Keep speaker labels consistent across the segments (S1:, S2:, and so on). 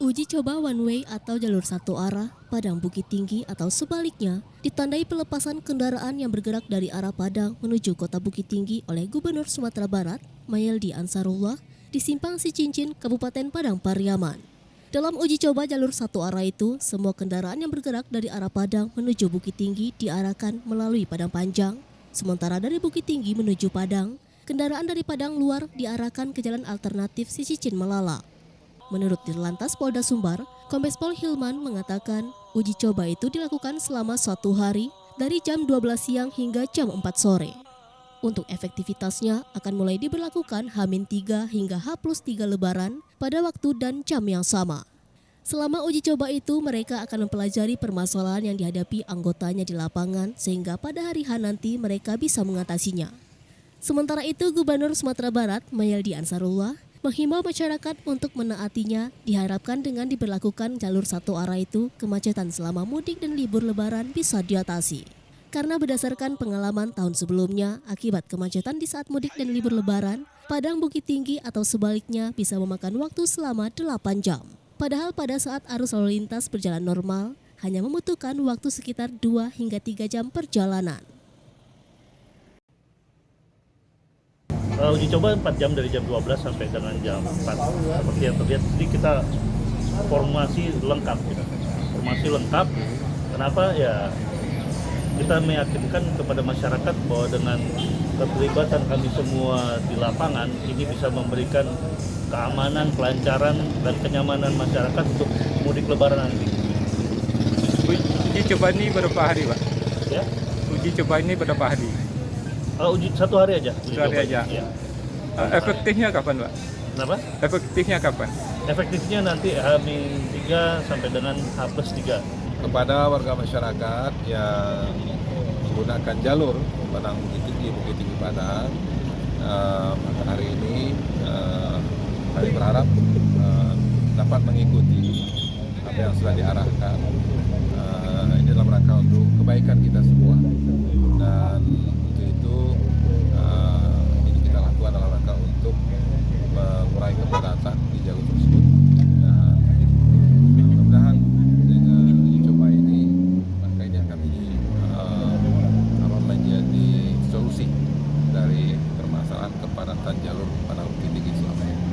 S1: Uji coba one way atau jalur satu arah, Padang Bukit Tinggi atau sebaliknya, ditandai pelepasan kendaraan yang bergerak dari arah Padang menuju Kota Bukit Tinggi oleh Gubernur Sumatera Barat, Mayeldi Ansarullah, di Simpang Sicincin, Kabupaten Padang Pariaman. Dalam uji coba jalur satu arah itu, semua kendaraan yang bergerak dari arah Padang menuju Bukit Tinggi diarahkan melalui Padang Panjang. Sementara dari Bukit Tinggi menuju Padang, kendaraan dari Padang luar diarahkan ke jalan alternatif Sicicin Melala. Menurut Dirlantas Polda Sumbar, Kombes Pol Hilman mengatakan uji coba itu dilakukan selama 1 hari dari jam 12 siang hingga jam 4 sore. Untuk efektivitasnya akan mulai diberlakukan H-3 hingga H+3 Lebaran pada waktu dan jam yang sama. Selama uji coba itu mereka akan mempelajari permasalahan yang dihadapi anggotanya di lapangan sehingga pada hari H nanti mereka bisa mengatasinya. Sementara itu Gubernur Sumatera Barat, Mayeldi Ansarullah, menghimbau masyarakat untuk menaatinya, diharapkan dengan diberlakukan jalur satu arah itu, kemacetan selama mudik dan libur lebaran bisa diatasi. Karena berdasarkan pengalaman tahun sebelumnya, akibat kemacetan di saat mudik dan libur lebaran, Padang Bukit Tinggi atau sebaliknya bisa memakan waktu selama 8 jam. Padahal pada saat arus lalu lintas berjalan normal, hanya membutuhkan waktu sekitar 2 hingga 3 jam perjalanan.
S2: Uji coba 4 jam dari jam 12 sampai dengan jam 4 seperti yang terlihat. Jadi kita formasi lengkap gitu. Formasi lengkap. Kenapa ya? Kita meyakinkan kepada masyarakat bahwa dengan keterlibatan kami semua di lapangan ini bisa memberikan keamanan, kelancaran dan kenyamanan masyarakat untuk mudik lebaran nanti.
S3: Uji coba ini berapa hari, Pak?
S2: Ya?
S3: Uji coba ini berapa hari?
S2: Uji 1 hari aja.
S3: 1 hari aja.
S2: Ya.
S3: Efektifnya kapan, Pak?
S2: Kenapa?
S3: Efektifnya kapan?
S2: Efektifnya nanti H-3 sampai dengan H+3.
S4: Kepada warga masyarakat yang menggunakan jalur Padang Bukit Tinggi Padang, maka hari ini kami berharap dapat mengikuti apa yang sudah diarahkan. Ini dalam rangka untuk kebaikan kita semua, dan untuk itu ini kita lakukan dalam rangka untuk mengurangi kepadatan di jalur tersebut. Dan mudah-mudahan dengan uji coba ini maka ini akan menjadi solusi dari permasalahan kepadatan jalur Padang Bukit Tinggi selama ini.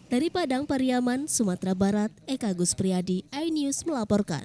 S1: Dari Padang Pariaman, Sumatera Barat, Eka Gus Priyadi, iNews melaporkan.